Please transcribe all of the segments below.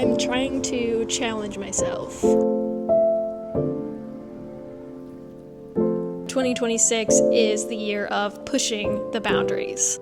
I'm trying to challenge myself. 2026 is the year of pushing the boundaries.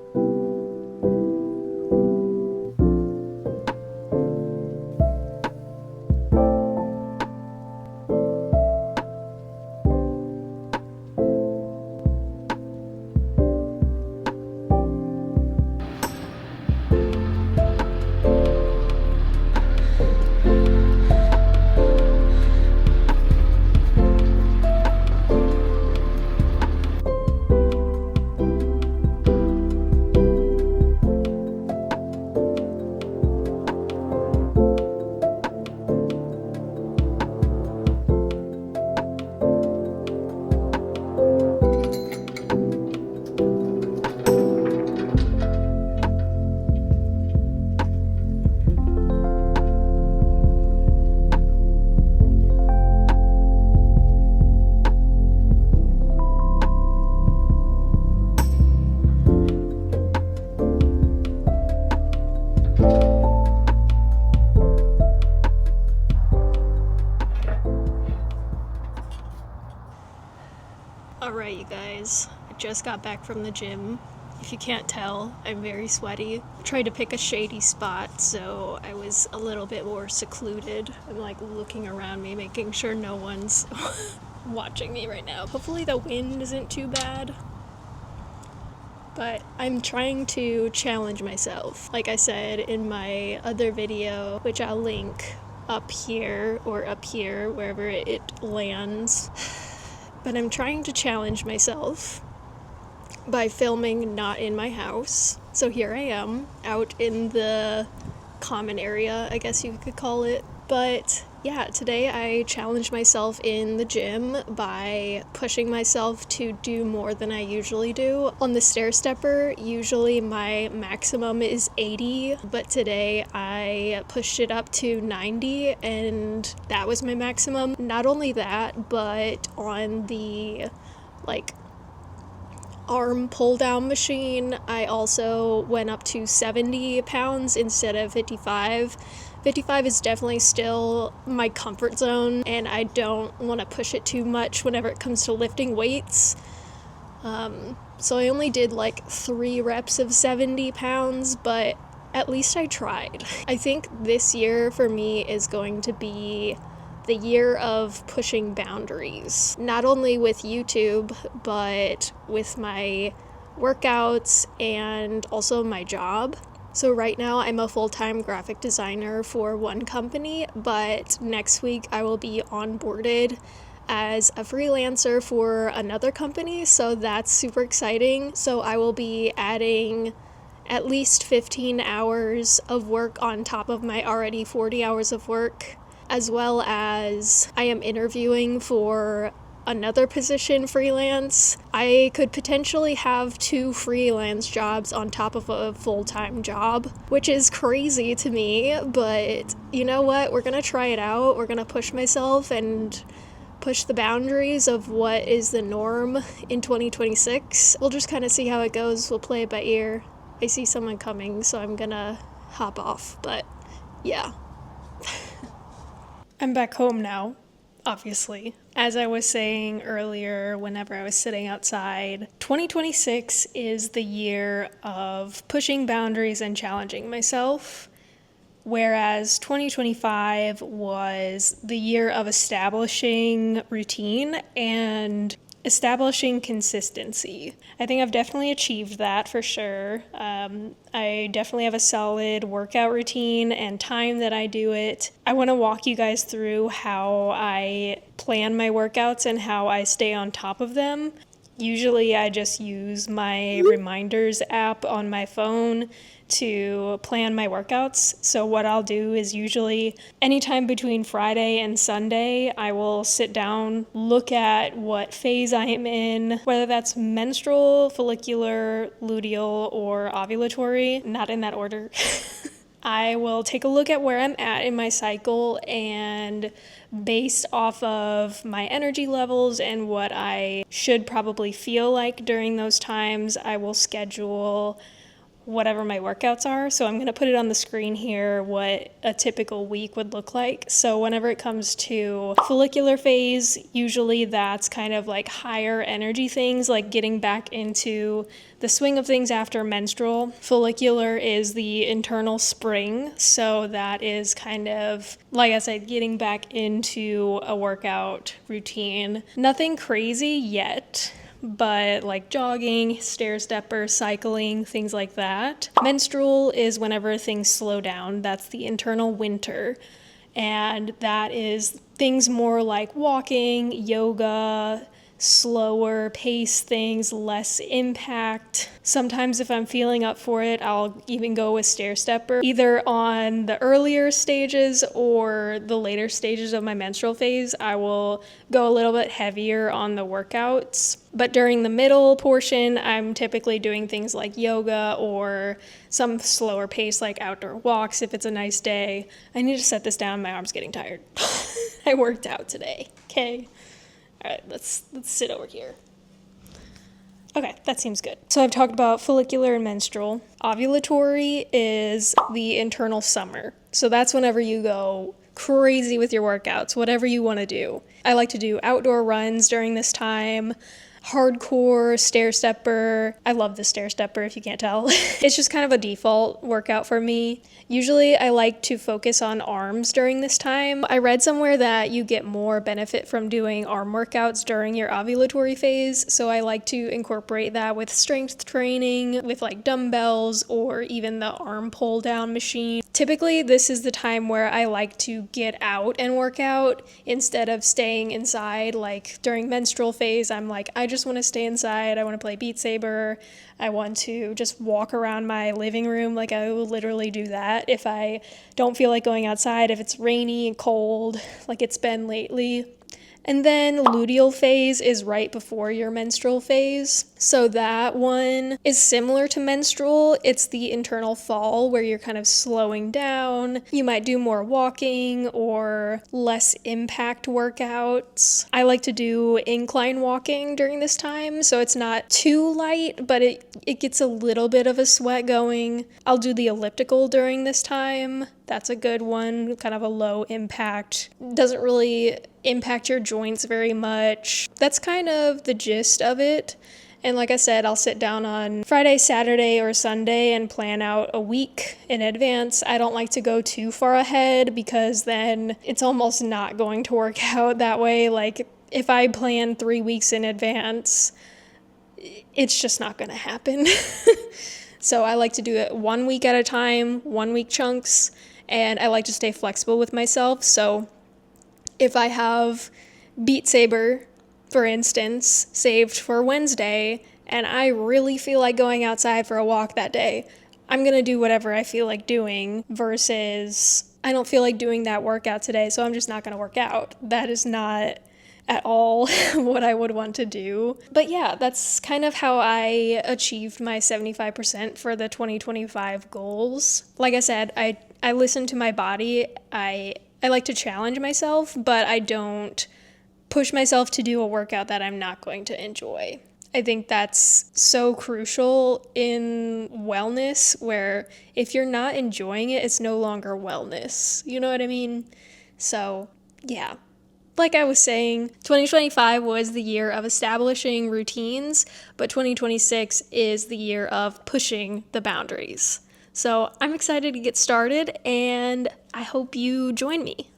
Alright, you guys, I just got back from the gym. If you can't tell, I'm very sweaty. I tried to pick a shady spot, so I was a little bit more secluded. I'm like looking around me, making sure no one's watching me right now. Hopefully the wind isn't too bad. But I'm trying to challenge myself. Like I said in my other video, which I'll link up here or up here, wherever it lands. But I'm trying to challenge myself by filming not in my house. So here I am, out in the common area, I guess you could call it. But yeah, today I challenged myself in the gym by pushing myself to do more than I usually do. On the stair stepper, usually my maximum is 80, but today I pushed it up to 90 and that was my maximum. Not only that, but on the arm pull down machine, I also went up to 70 pounds instead of 55. 55 is definitely still my comfort zone, and I don't want to push it too much whenever it comes to lifting weights. So I only did 3 reps of 70 pounds, but at least I tried. I think this year for me is going to be the year of pushing boundaries, not only with YouTube, but with my workouts and also my job. So right now I'm a full-time graphic designer for one company, but next week I will be onboarded as a freelancer for another company, so that's super exciting. So I will be adding at least 15 hours of work on top of my already 40 hours of work, as well as I am interviewing for another position freelance. I could potentially have 2 freelance jobs on top of a full-time job, which is crazy to me, but you know what? We're gonna try it out. We're gonna push myself and push the boundaries of what is the norm in 2026. We'll just kind of see how it goes. We'll play it by ear. I see someone coming, so I'm gonna hop off, but yeah. I'm back home now, obviously. As I was saying earlier, whenever I was sitting outside, 2026 is the year of pushing boundaries and challenging myself, whereas 2025 was the year of establishing routine and establishing consistency. I think I've definitely achieved that for sure. I definitely have a solid workout routine and time that I do it. I want to walk you guys through how I plan my workouts and how I stay on top of them. Usually I just use my reminders app on my phone to plan my workouts. So what I'll do is usually anytime between Friday and Sunday, I will sit down, look at what phase I am in, whether that's menstrual, follicular, luteal, or ovulatory, not in that order. I will take a look at where I'm at in my cycle, and based off of my energy levels and what I should probably feel like during those times, I will schedule whatever my workouts are. So I'm going to put it on the screen here what a typical week would look like. So whenever it comes to follicular phase, usually that's kind of like higher energy things, like getting back into the swing of things after menstrual. Follicular is the internal spring, so that is kind of, like I said, getting back into a workout routine. Nothing crazy yet, but like jogging, stair stepper, cycling, things like that. Menstrual is whenever things slow down. That's the internal winter. And that is things more like walking, yoga, slower pace things, less impact. Sometimes if I'm feeling up for it, I'll even go with stair stepper, either on the earlier stages or the later stages of my menstrual phase. I will go a little bit heavier on the workouts. But during the middle portion, I'm typically doing things like yoga or some slower pace like outdoor walks if it's a nice day. I need to set this down. My arm's getting tired. I worked out today. Okay. All right, let's sit over here. Okay, that seems good. So I've talked about follicular and menstrual. Ovulatory is the internal summer. So that's whenever you go crazy with your workouts, whatever you want to do. I like to do outdoor runs during this time. Hardcore, stair stepper. I love the stair stepper if you can't tell. It's just kind of a default workout for me. Usually I like to focus on arms during this time. I read somewhere that you get more benefit from doing arm workouts during your ovulatory phase, so I like to incorporate that with strength training, with like dumbbells or even the arm pull down machine. Typically, this is the time where I like to get out and work out instead of staying inside. Like during menstrual phase, I'm like, I just want to stay inside. I want to play Beat Saber. I want to just walk around my living room. Like I will literally do that if I don't feel like going outside, if it's rainy and cold, like it's been lately. And then luteal phase is right before your menstrual phase. So that one is similar to menstrual. It's the internal fall where you're kind of slowing down. You might do more walking or less impact workouts. I like to do incline walking during this time, so it's not too light, but it gets a little bit of a sweat going. I'll do the elliptical during this time. That's a good one, kind of a low impact. Doesn't really impact your joints very much. That's kind of the gist of it. And like I said, I'll sit down on Friday, Saturday, or Sunday and plan out a week in advance. I don't like to go too far ahead because then it's almost not going to work out that way. Like if I plan 3 weeks in advance, it's just not going to happen. So I like to do it 1 week at a time, 1 week chunks, and I like to stay flexible with myself. So if I have Beat Saber, for instance, saved for Wednesday, and I really feel like going outside for a walk that day, I'm going to do whatever I feel like doing versus I don't feel like doing that workout today, so I'm just not going to work out. That is not at all what I would want to do. But yeah, that's kind of how I achieved my 75% for the 2025 goals. Like I said, I listen to my body. I like to challenge myself, but I don't push myself to do a workout that I'm not going to enjoy. I think that's so crucial in wellness, where if you're not enjoying it, it's no longer wellness. You know what I mean? So, yeah. Like I was saying, 2025 was the year of establishing routines, but 2026 is the year of pushing the boundaries. So I'm excited to get started, and I hope you join me.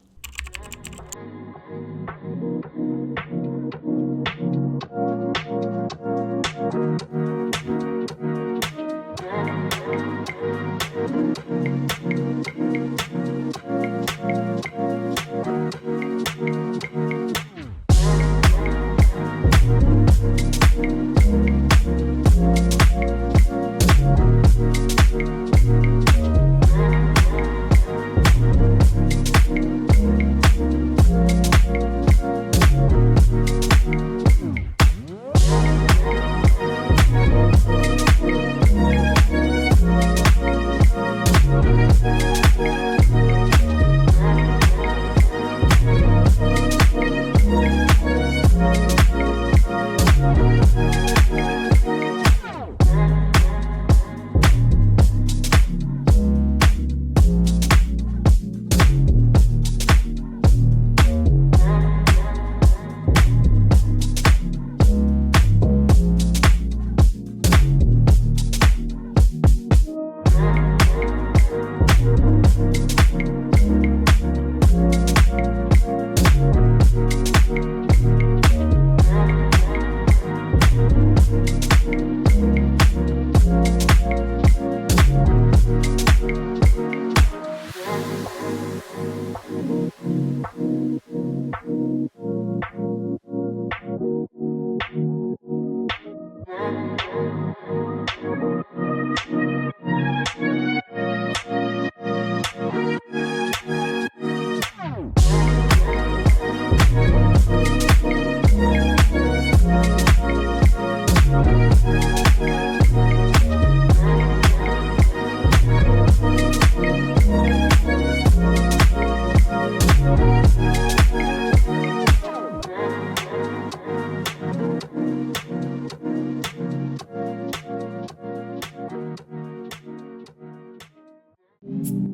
you.